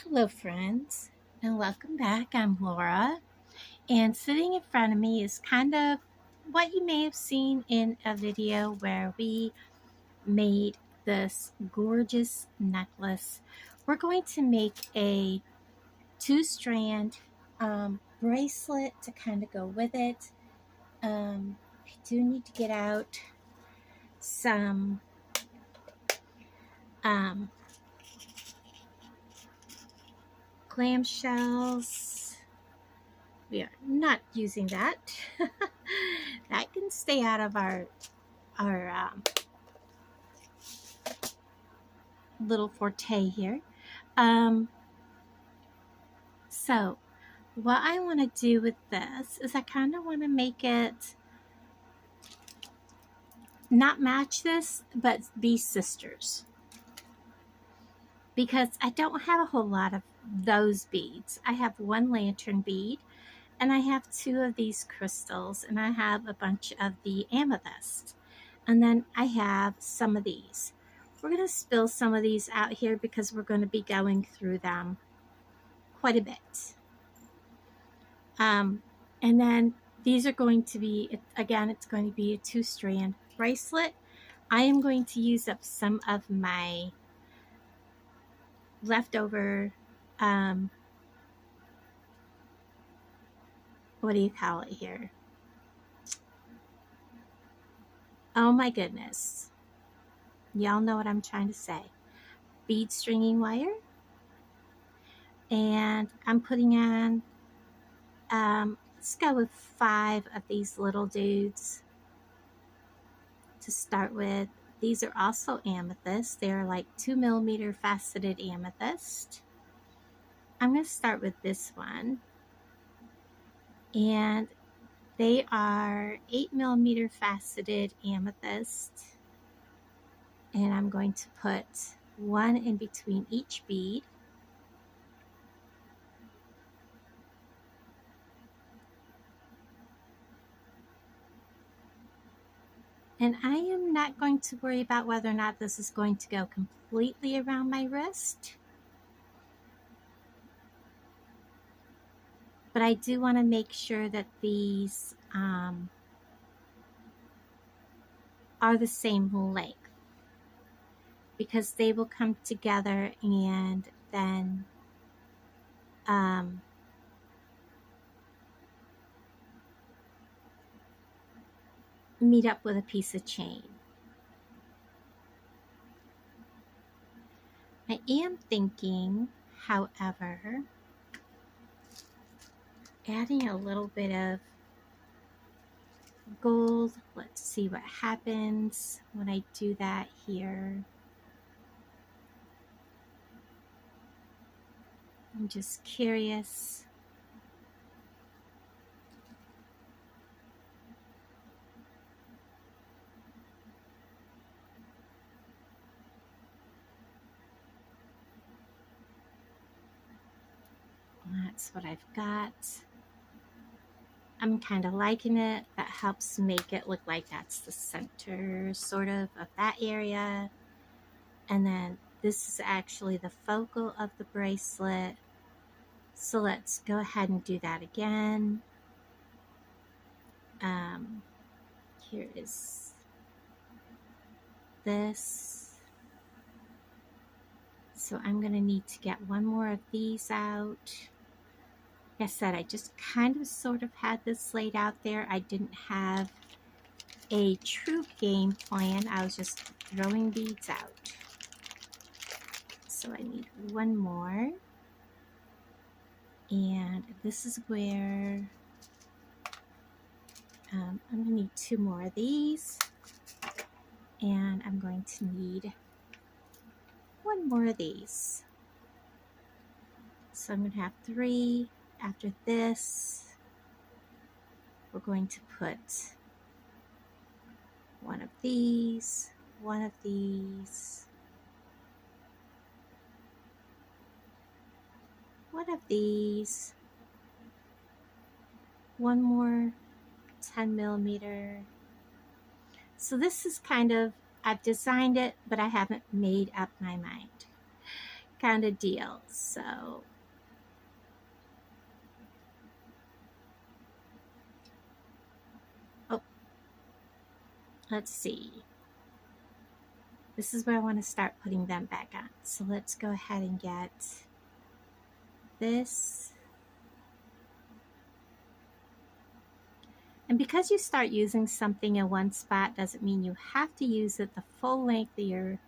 Hello, friends, and welcome back. I'm Laura, and sitting in front of me is kind of what you may have seen in a video where we made this gorgeous necklace. We're going to make a two-strand bracelet to kind of go with it. I do need to get out some um, clamshells. We are not using that. That can stay out of our little forte here. So what I want to do with this is I kind of want to make it not match this, but be sisters, because I don't have a whole lot of those beads. I have one lantern bead, and I have two of these crystals, and I have a bunch of the amethyst, and then I have some of these. We're going to spill some of these out here because we're going to be going through them quite a bit. And then these are going to be, again, it's going to be a two-strand bracelet. I am going to use up some of my leftover, what do you call it here? Oh my goodness. Y'all know what I'm trying to say. Bead stringing wire. And I'm putting on, let's go with 5 of these little dudes to start with. These are also amethyst. They're like 2mm faceted amethyst. I'm going to start with this one. And they are 8mm faceted amethyst. And I'm going to put one in between each bead. And I am not going to worry about whether or not this is going to go completely around my wrist. But I do want to make sure that these are the same length, because they will come together and then meet up with a piece of chain. I am thinking, however, adding a little bit of gold. Let's see what happens when I do that here. I'm just curious. That's what I've got. I'm kind of liking it. That helps make it look like that's the center sort of that area. And then this is actually the focal of the bracelet. So let's go ahead and do that again. Here is this. So I'm going to need to get one more of these out. Like I said, I just kind of sort of had this laid out there. I didn't have a true game plan. I was just throwing beads out. So I need one more. And this is where I'm going to need 2 more of these. And I'm going to need 1 more of these. So I'm going to have 3. After this, we're going to put one of these, one of these, one of these, one more 10mm. So this is kind of, I've designed it, but I haven't made up my mind. kind of deal. So oh, let's see. This is where I want to start putting them back on. So let's go ahead and get this. And because you start using something in one spot doesn't mean you have to use it the full length of your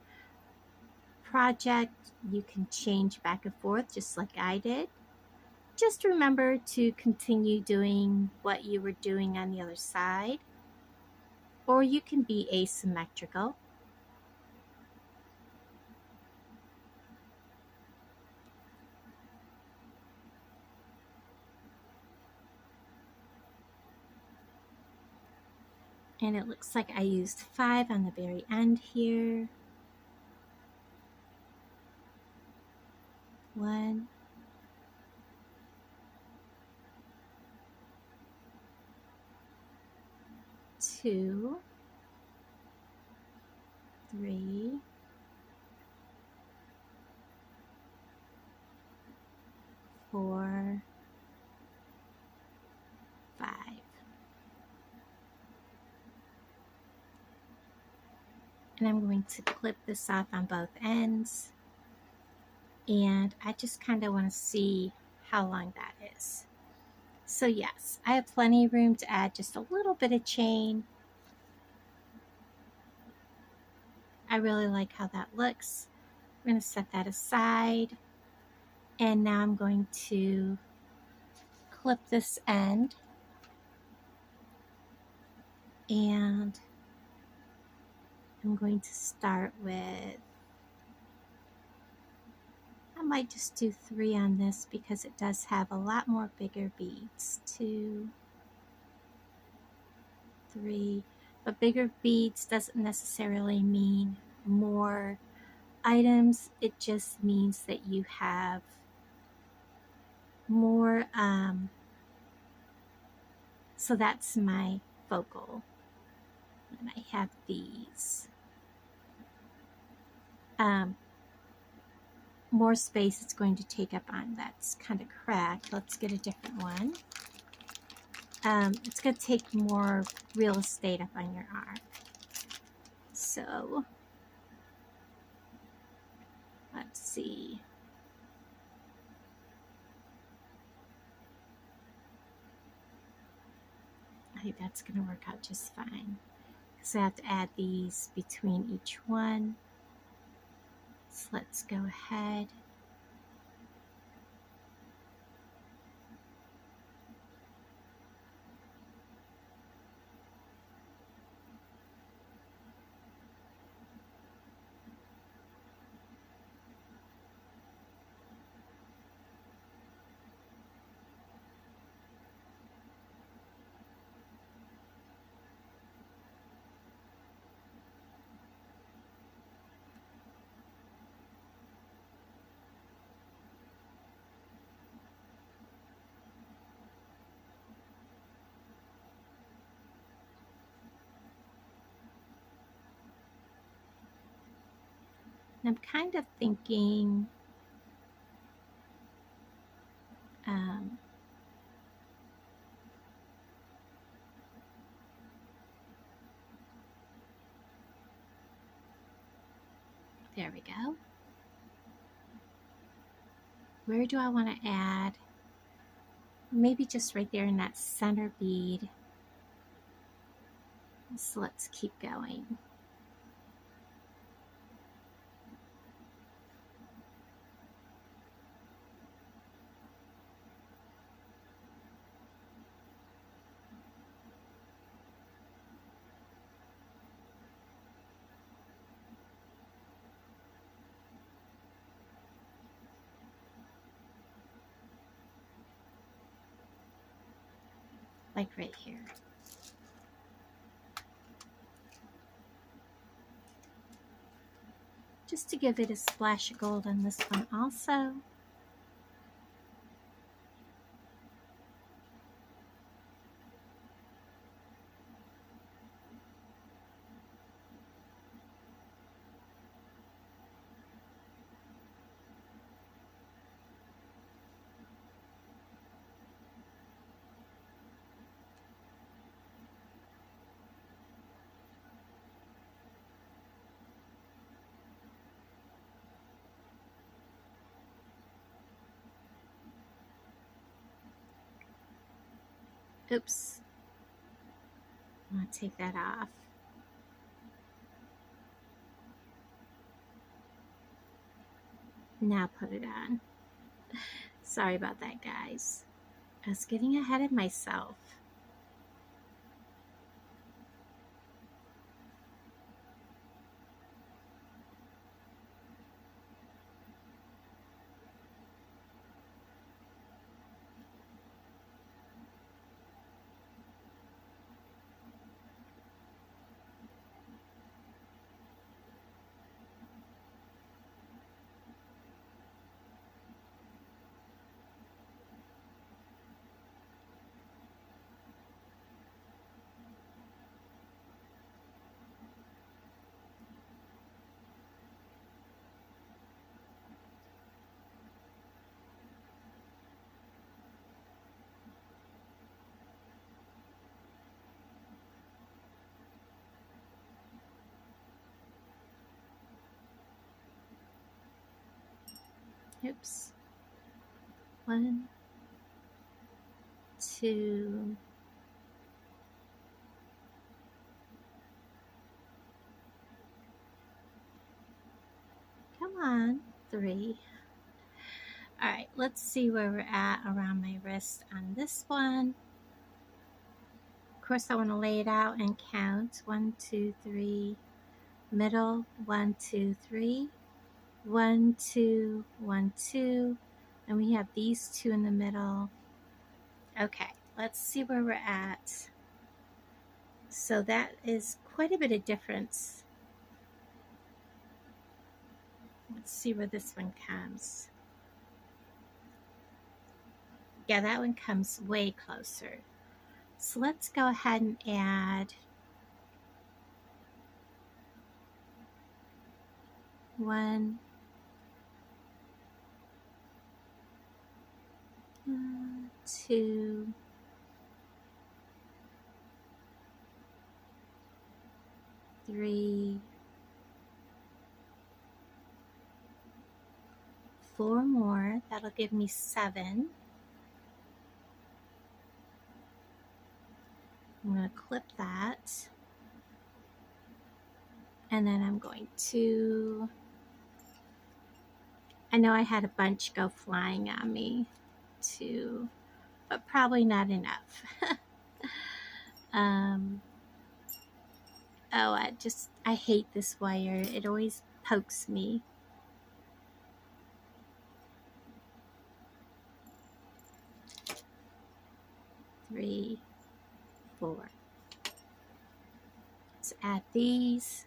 project. You can change back and forth just like I did. Just remember to continue doing what you were doing on the other side, or you can be asymmetrical. And it looks like I used 5 on the very end here. 1, 2, 3, 4, 5. And I'm going to clip this off on both ends. And I just kind of want to see how long that is. So yes, I have plenty of room to add just a little bit of chain. I really like how that looks. I'm going to set that aside. And now I'm going to clip this end. And I'm going to start with, I might just do 3 on this because it does have a lot more bigger beads. 2, 3. But bigger beads doesn't necessarily mean more items. It just means that you have more. So that's my focal. And I have these. More space it's going to take up on. That's kind of cracked. Let's get a different one. It's going to take more real estate up on your arm. So let's see. I think that's going to work out just fine. So I have to add these between each one. So let's go ahead. And I'm kind of thinking there we go. Where do I want to add? Maybe just right there in that center bead. So let's keep going. Like right here. Just to give it a splash of gold on this one also. Oops. I'm going to take that off. Now put it on. Sorry about that, guys. I was getting ahead of myself. Oops. 1, 2, come on, 3. All right, let's see where we're at around my wrist on this one. Of course, I want to lay it out and count. 1, 2, 3. Middle, 1, 2, 3. 1, 2, 1, 2. And we have these 2 in the middle. Okay, let's see where we're at. So that is quite a bit of difference. Let's see where this one comes. Yeah, that one comes way closer. So let's go ahead and add 1, 2, 3, 4 more. That'll give me 7. I'm going to clip that. And then I'm going to, I know I had a bunch go flying on me too, but probably not enough. Oh, I hate this wire. It always pokes me. 3, 4. Let's add these.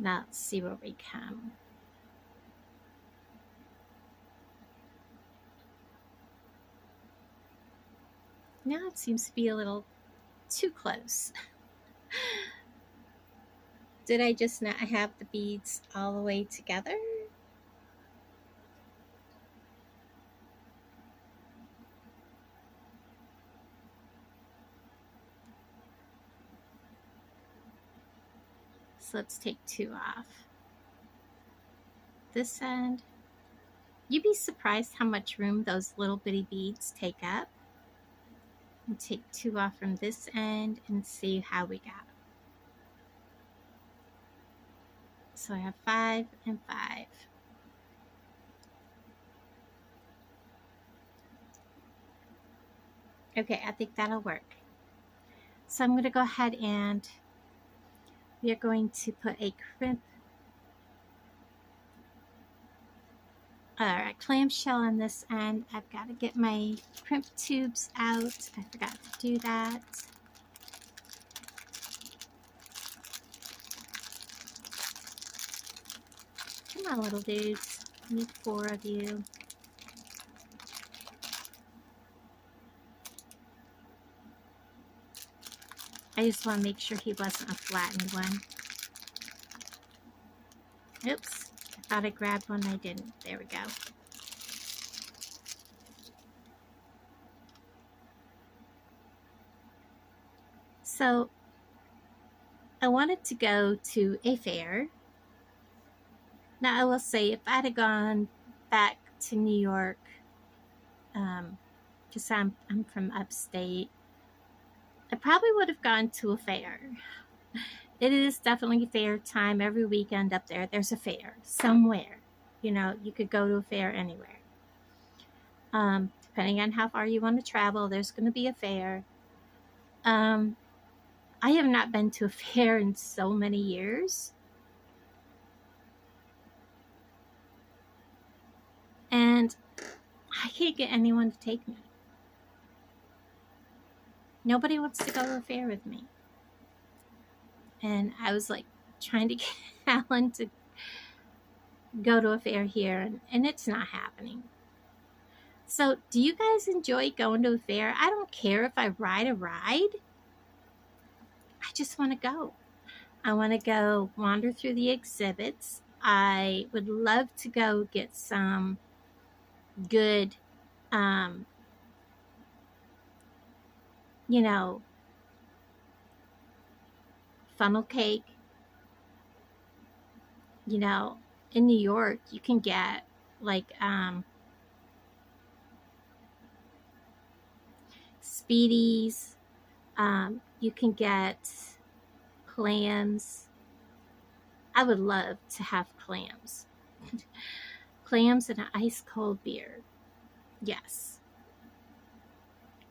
Now let's see where we come. Now it seems to be a little too close. Did I just not have the beads all the way together? So let's take 2 off. This end. You'd be surprised how much room those little bitty beads take up. And take 2 off from this end and see how we got. So I have 5 and 5. Okay, I think that'll work. So I'm going to go ahead and we are going to put a clamshell on this end. I've got to get my crimp tubes out. I forgot to do that. Come on, little dudes. I need 4 of you. I just want to make sure he wasn't a flattened one. Oops, I thought I grabbed one, I didn't. There we go. So I wanted to go to a fair. Now I will say, if I'd have gone back to New York, because I'm from upstate, I probably would have gone to a fair. It is definitely fair time every weekend up there. There's a fair somewhere. You know, you could go to a fair anywhere. Depending on how far you want to travel, there's going to be a fair. I have not been to a fair in so many years. And I can't get anyone to take me. Nobody wants to go to a fair with me. And I was like trying to get Alan to go to a fair here, and it's not happening. So, do you guys enjoy going to a fair? I don't care if I ride a ride. I just want to go. I want to go wander through the exhibits. I would love to go get some good, you know, funnel cake. You know, in New York, you can get like Speedies. You can get clams. I would love to have clams. Clams and an ice cold beer. Yes.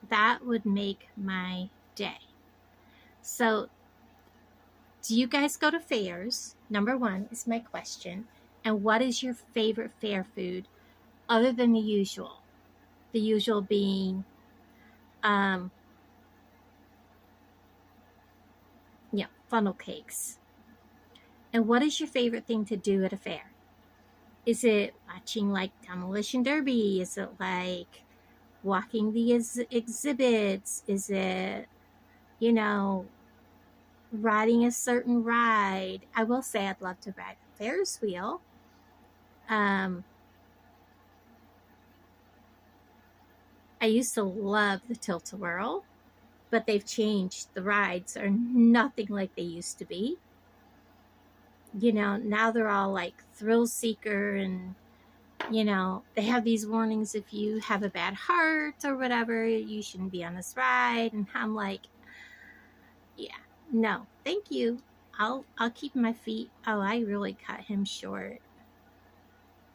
That would make my day. So, do you guys go to fairs? Number one is my question. And what is your favorite fair food other than the usual? The usual being, funnel cakes. And what is your favorite thing to do at a fair? Is it watching like Demolition Derby? Is it like walking the exhibits? Is it, riding a certain ride? I will say I'd love to ride a Ferris wheel. I used to love the Tilt-A-Whirl, but they've changed. The rides are nothing like they used to be. Now they're all like Thrill Seeker, and, they have these warnings if you have a bad heart or whatever, you shouldn't be on this ride. And I'm like, yeah, no, thank you. I'll keep my feet. Oh, I really cut him short.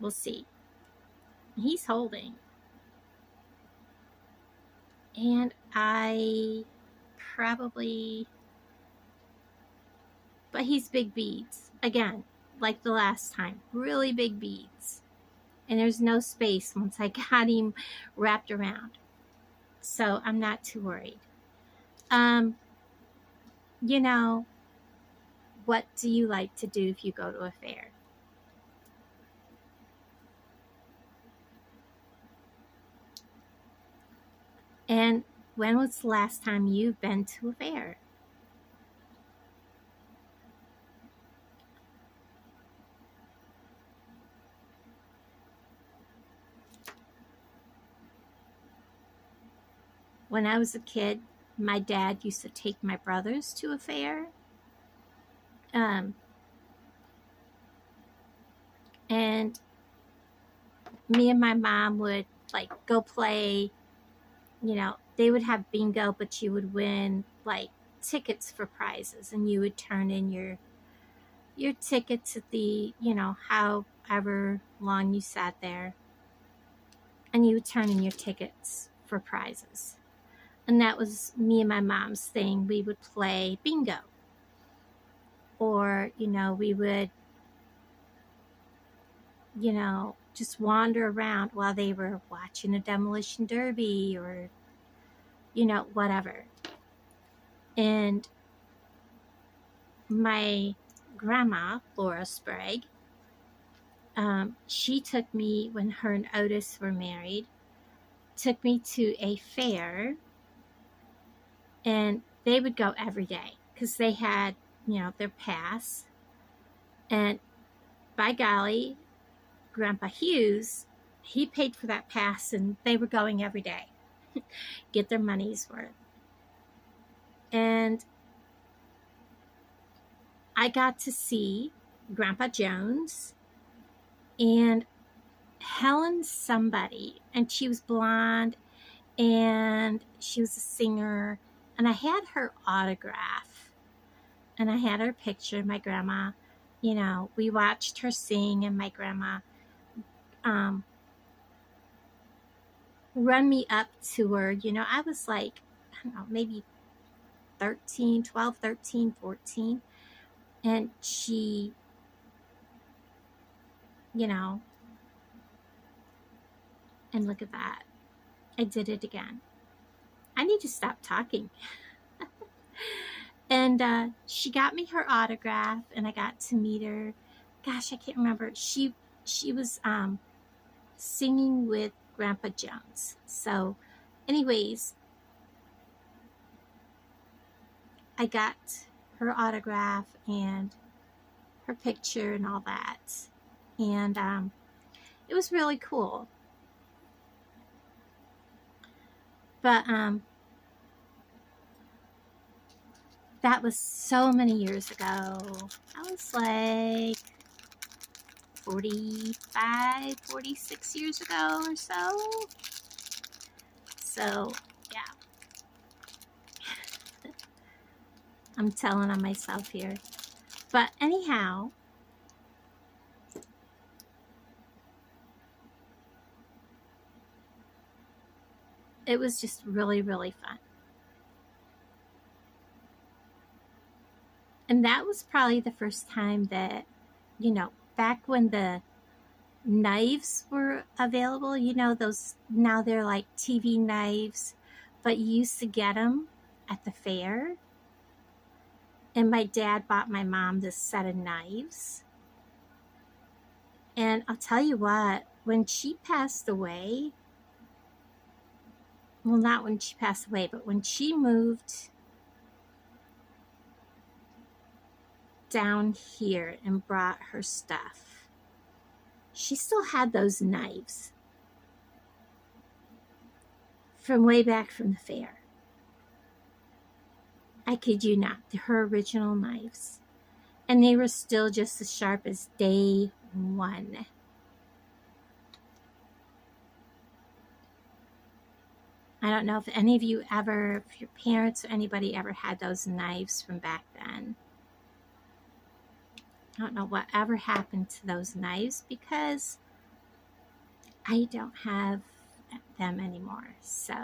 We'll see. He's holding. And I probably, but he's big beads. Again, like the last time, really big beads. And there's no space once I got him wrapped around. So I'm not too worried. What do you like to do if you go to a fair? And when was the last time you've been to a fair? When I was a kid, my dad used to take my brothers to a fair. And me and my mom would like go play. They would have bingo, but you would win like tickets for prizes, and you would turn in your tickets at the, however long you sat there, and you would turn in your tickets for prizes. And that was me and my mom's thing. We would play bingo, or we would just wander around while they were watching a Demolition Derby, or whatever. And my grandma, Laura Sprague, she took me, when her and Otis were married, took me to a fair, and they would go every day because they had, their pass. And by golly, Grandpa Hughes, he paid for that pass, and they were going every day. Get their money's worth. And I got to see Grandpa Jones and Helen somebody, and she was blonde and she was a singer, and I had her autograph and I had her picture. My grandma, you know, we watched her sing, and my grandma um, run me up to her. You know, I was like, I don't know, maybe 13, 12, 13, 14. And she, you know, and look at that. I did it again. I need to stop talking. And she got me her autograph, and I got to meet her. Gosh, I can't remember. She was singing with Grandpa Jones. So, anyways, I got her autograph and her picture and all that, and it was really cool. But that was so many years ago. I was like 45, 46 years ago or so. So, yeah. I'm telling on myself here. But anyhow, it was just really, really fun. And that was probably the first time that, you know, back when the knives were available, you know, those, now they're like TV knives, but you used to get them at the fair. And my dad bought my mom this set of knives. And I'll tell you what, when she passed away, well, not when she passed away, but when she moved down here and brought her stuff, she still had those knives from way back from the fair. I kid you not, her original knives. And they were still just as sharp as day one. I don't know if any of you ever, if your parents or anybody ever had those knives from back then. I don't know what ever happened to those knives, because I don't have them anymore. So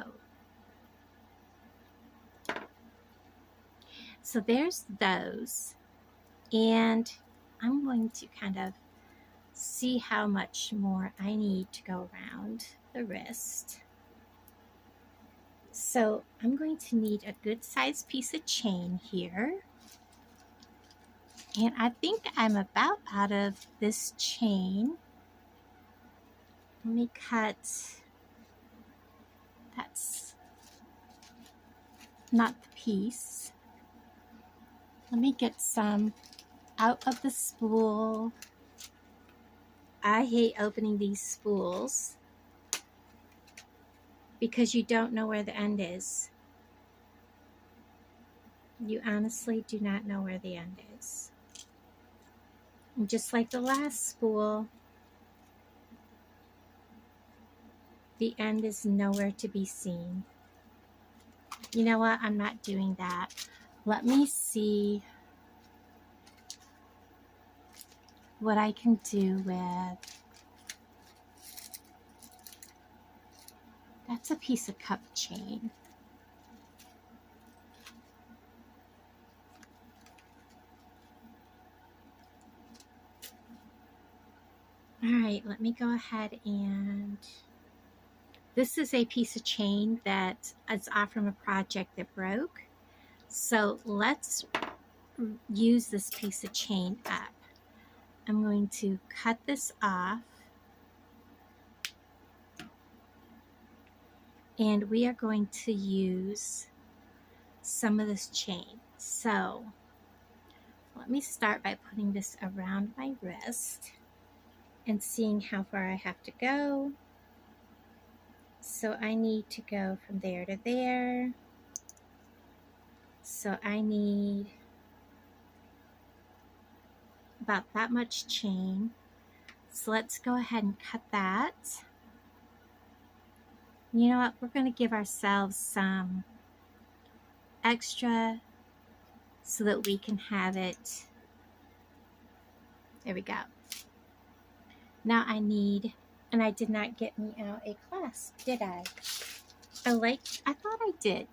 there's those. And I'm going to kind of see how much more I need to go around the wrist. So I'm going to need a good sized piece of chain here. And I think I'm about out of this chain. Let me cut. That's not the piece. Let me get some out of the spool. I hate opening these spools because you don't know where the end is. You honestly do not know where the end is. And just like the last spool, the end is nowhere to be seen. You know what? I'm not doing that. Let me see what I can do with. That's a piece of cup chain. All right, let me go ahead and, this is a piece of chain that is off from a project that broke. So let's use this piece of chain up. I'm going to cut this off. And we are going to use some of this chain. So let me start by putting this around my wrist and seeing how far I have to go. So I need to go from there to there. So I need about that much chain. So let's go ahead and cut that. You know what? We're going to give ourselves some extra so that we can have it. There we go. Now I need, and I did not get me out a clasp, did I? I thought I did.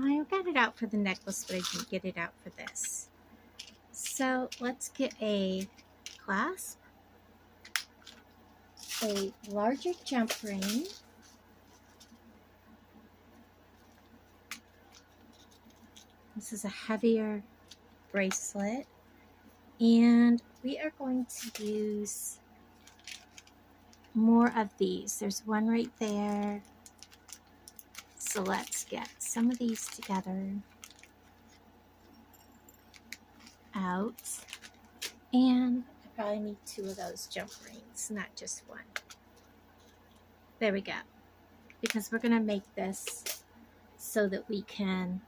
I got it out for the necklace, but I didn't get it out for this. So let's get a clasp, a larger jump ring, this is a heavier bracelet, and we are going to use more of these. There's one right there. So let's get some of these together out. And I probably need 2 of those jump rings, not just 1. There we go. Because we're going to make this so that we can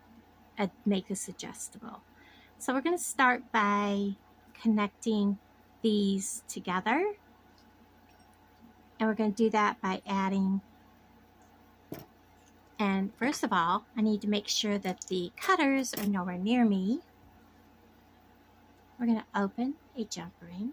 make this adjustable. So we're going to start by connecting these together. And we're going to do that by adding, and first of all, I need to make sure that the cutters are nowhere near me. We're going to open a jump ring.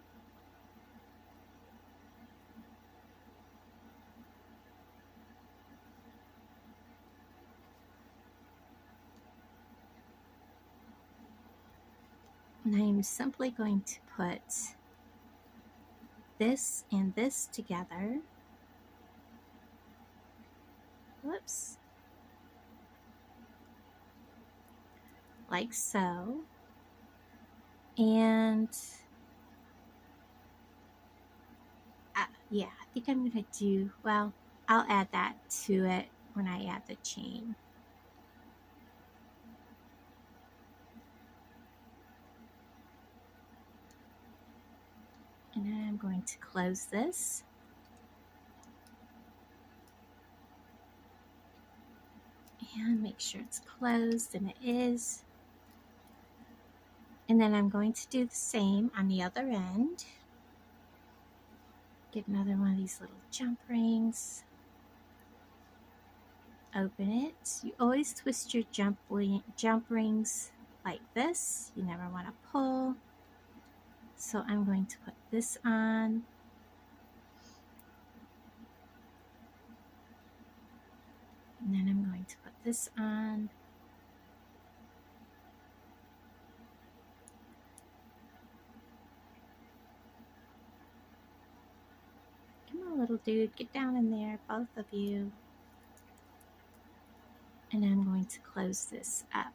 And I'm simply going to put this and this together. Whoops. Like so. And yeah, I think I'm going to do, well, I'll add that to it when I add the chain. And then I'm going to close this. And make sure it's closed, and it is. And then I'm going to do the same on the other end. Get another one of these little jump rings. Open it. You always twist your jump rings like this. You never want to pull. So I'm going to put this on. And then I'm going to put this on. Come on, little dude, get down in there, both of you. And I'm going to close this up.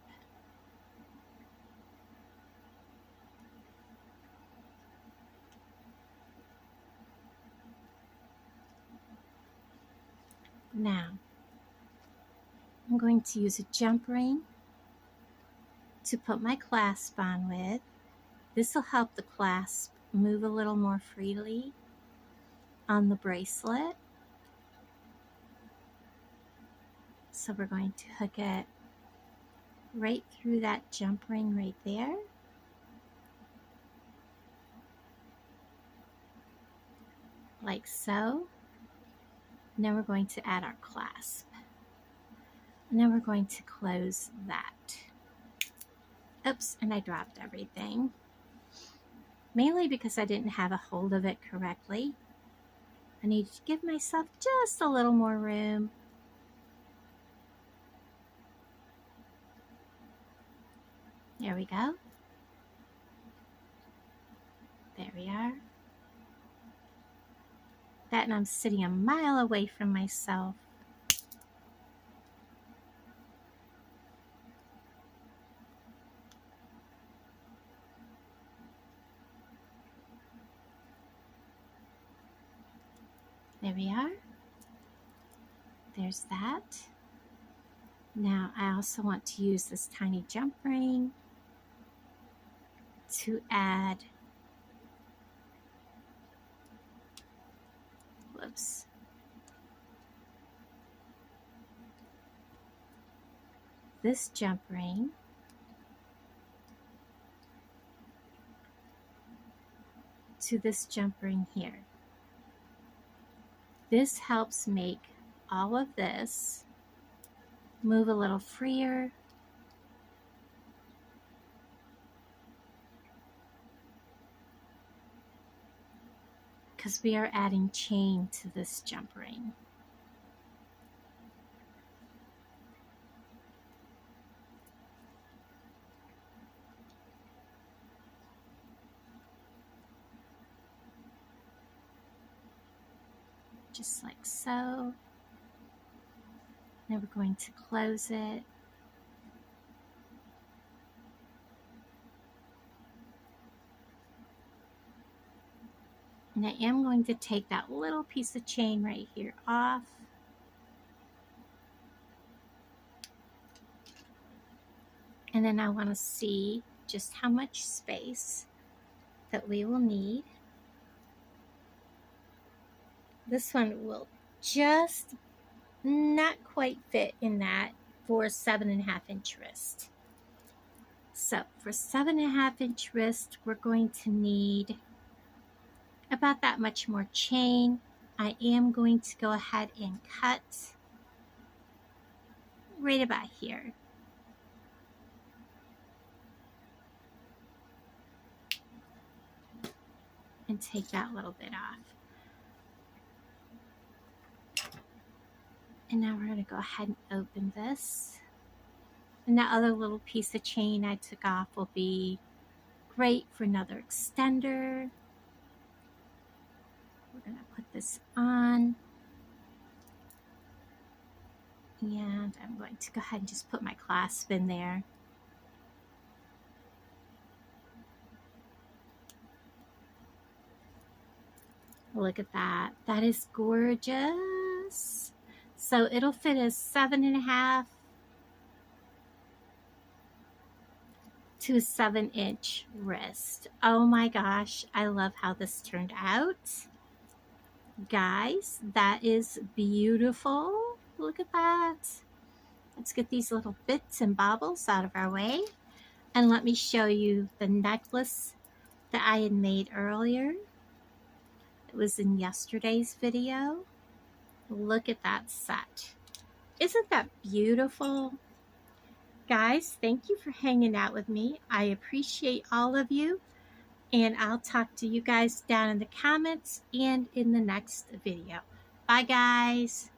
Now, I'm going to use a jump ring to put my clasp on with. This will help the clasp move a little more freely on the bracelet. So we're going to hook it right through that jump ring right there. Like so. And then we're going to add our clasp. And then we're going to close that. Oops, and I dropped everything. Mainly because I didn't have a hold of it correctly. I need to give myself just a little more room. There we go. There we are. That, and I'm sitting a mile away from myself. There we are. There's that. Now I also want to use this tiny jump ring to add, whoops, this jump ring to this jump ring here. This helps make all of this move a little freer. Because we are adding chain to this jump ring. Just like so. Then we're going to close it. And I am going to take that little piece of chain right here off. And then I want to see just how much space that we will need. This one will just not quite fit in that for 7.5 inch wrist. So for 7.5 inch wrist, we're going to need about that much more chain. I am going to go ahead and cut right about here. And take that little bit off. And now we're going to go ahead and open this. And that other little piece of chain I took off will be great for another extender. We're going to put this on. And I'm going to go ahead and just put my clasp in there. Look at that. That is gorgeous. So it'll fit a 7.5 to a 7 inch wrist. Oh my gosh, I love how this turned out. Guys, that is beautiful. Look at that. Let's get these little bits and baubles out of our way. And let me show you the necklace that I had made earlier. It was in yesterday's video. Look at that set. Isn't that beautiful? Guys, thank you for hanging out with me. I appreciate all of you. And I'll talk to you guys down in the comments and in the next video. Bye, guys.